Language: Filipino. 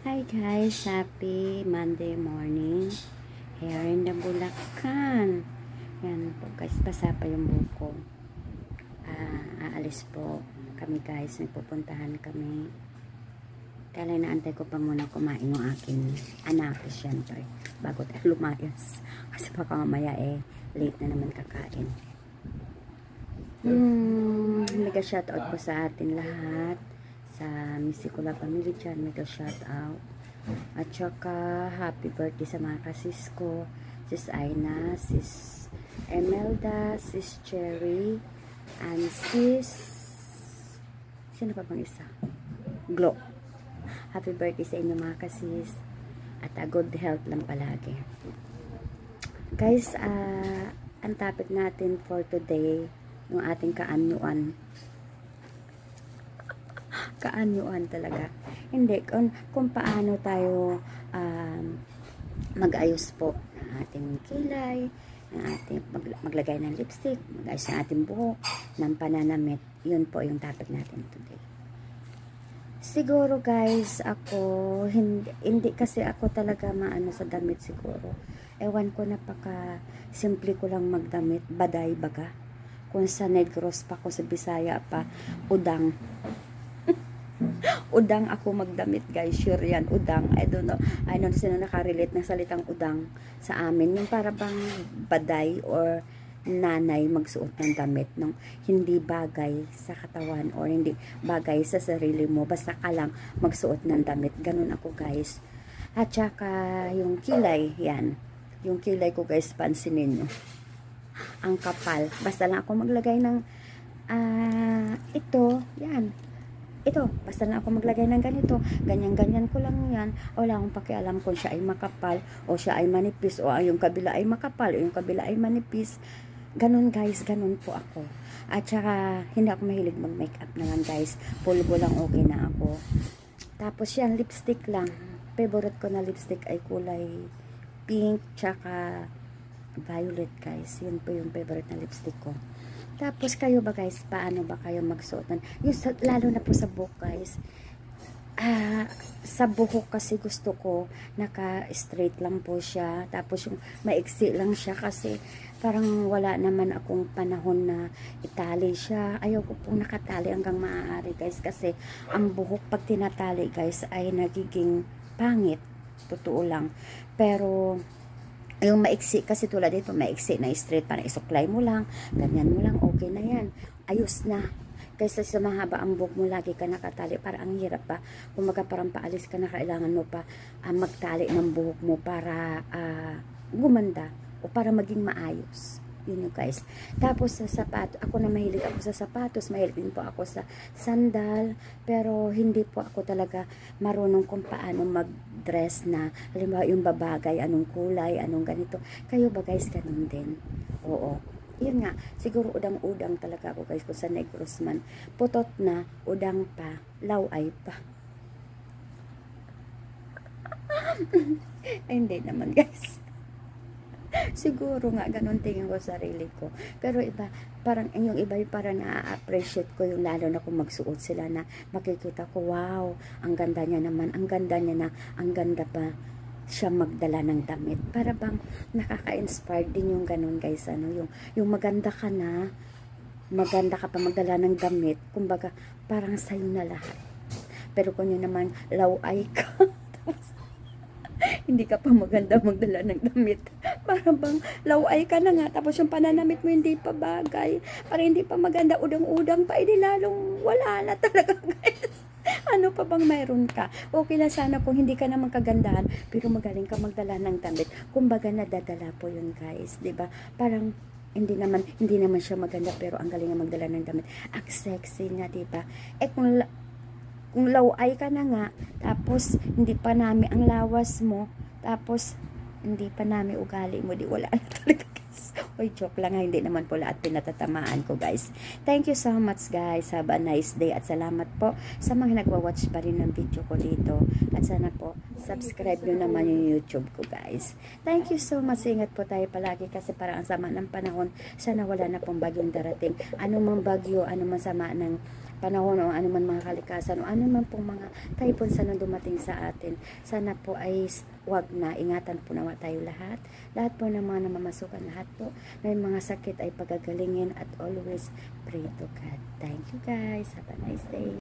Hi guys, happy Monday morning. Here in the Bulacan. Yan po guys, basa pa yung buko. Aalis po kami guys, nagpupuntahan kami. Kaya naantay ko pa muna kumain yung aking anak, syempre, bago tayo lumayas. Kasi baka mamaya late na naman kakain. Mega shoutout po sa atin lahat. Sa Misikula family dyan, mega shout out. At saka happy birthday sa mga kasis ko, sis Aina, sis Emelda, sis Cherry, and sis sino pa bang isa? Glo. Happy birthday sa inyo mga kasis, at good health lang palagi guys. Ang topic natin for today, yung ating kaanyuan talaga. Hindi, kung paano tayo mag-ayos po ng ating kilay, ng ating maglagay ng lipstick, mag-ayos ng ating buhok, ng pananamit. Yun po yung topic natin today. Siguro guys, ako, hindi kasi ako talaga maano sa damit siguro. Ewan ko, napaka simple ko lang magdamit, baday baga. Kung sa Negros pa, ko sa Bisaya pa, udang. Udang ako magdamit guys, sure yan, udang. I don't know sino nakarelate ng salitang udang sa amin, yung para bang baday or nanay magsuot ng damit nung hindi bagay sa katawan or hindi bagay sa sarili mo, basta ka lang magsuot ng damit. Ganun ako guys. At saka yung kilay, yan, yung kilay ko guys, pansinin nyo, ang kapal. Basta lang ako maglagay ng ito, basta na ako maglagay ng ganito, ganyan-ganyan ko lang yan. Wala akong pakialam kung siya ay makapal o siya ay manipis o yung kabila ay makapal o yung kabila ay manipis. Ganun guys, ganun po ako. At saka hindi ako mahilig mag-makeup naman guys, pulbo lang okay na ako. Tapos yan, lipstick lang. Favorite ko na lipstick ay kulay pink tsaka violet guys. Yun po yung favorite na lipstick ko. Tapos kayo ba guys, paano ba kayo magsuot ng, lalo na po sa buhok guys. Sa buhok kasi gusto ko naka-straight lang po siya, tapos yung maiksi lang siya kasi parang wala naman akong panahon na itali siya. Ayaw ko pong nakatali hanggang maaari guys, kasi ang buhok pag tinatali guys ay nagiging pangit, totoo lang. Pero yung maiksi kasi, tulad dito, maiksi na straight, para isuklay mo lang, ganyan mo lang, okay na yan, ayos na. Kaysa sa mahaba ang buhok mo, lagi ka nakatali, para ang hirap pa. Kumaga parang paalis ka na, kailangan mo pa magtali ng buhok mo para gumanda o para maging maayos. Yun yung guys. Tapos sa sapato, ako na mahilig ako sa sapatos, mahilig din po ako sa sandal, pero hindi po ako talaga marunong kung paano mag-dress na, halimbawa yung babagay, anong kulay, anong ganito. Kayo ba guys, ganun din? Oo. Yun nga, siguro udang-udang talaga ako guys, kung sa Negros man. Putot na, udang pa, laway pa. Ay, hindi naman guys. Siguro nga ganun tingin ko sa sarili ko. Pero iba, parang yung iba yung parang na-appreciate ko, yung lalo na kung magsuot sila na makikita ko, wow, ang ganda niya naman, ang ganda niya na, ang ganda pa siya magdala ng damit. Para bang nakaka-inspire din yung ganun guys, yung maganda ka na, maganda ka pa magdala ng damit, kumbaga parang sa'yo na lahat. Pero kung yun naman laway ka hindi ka pa maganda magdala ng damit, para bang laway ka na nga, tapos yung pananamit mo hindi pa bagay, para hindi pa maganda, udang-udang pa, hindi lalong wala na talaga guys. Ano pa bang mayroon ka? Okay lang sana kung hindi ka naman kagandahan, pero magaling ka magdala ng damit. Kumbaga nadadala po yun guys, 'di ba? Parang hindi naman siya maganda, pero ang galing na magdala ng damit. Ang sexy nga, 'di ba? Kung laway ka na nga, tapos hindi pa nami ang lawas mo, tapos hindi pa nami ugali mo, di wala na talaga guys. Oy, joke lang, hindi naman po lahat pinatatamaan ko guys. Thank you so much guys, have a nice day, at salamat po sa mga nagwa-watch pa rin ng video ko dito, at sana po subscribe nyo naman yung YouTube ko guys. Thank you so much, ingat po tayo palagi, kasi parang ang sama ng panahon, sana wala na pong bagyong darating, anumang bagyo, anumang sama ng panahon o ano man mga kalikasan o ano man pong mga typhoons na dumating sa atin. Sana po ay wag na, ingatan po naman tayo lahat. Lahat po ng mga namamasukan, lahat po may mga sakit ay pagagalingin at always pray to God. Thank you guys. Have a nice day.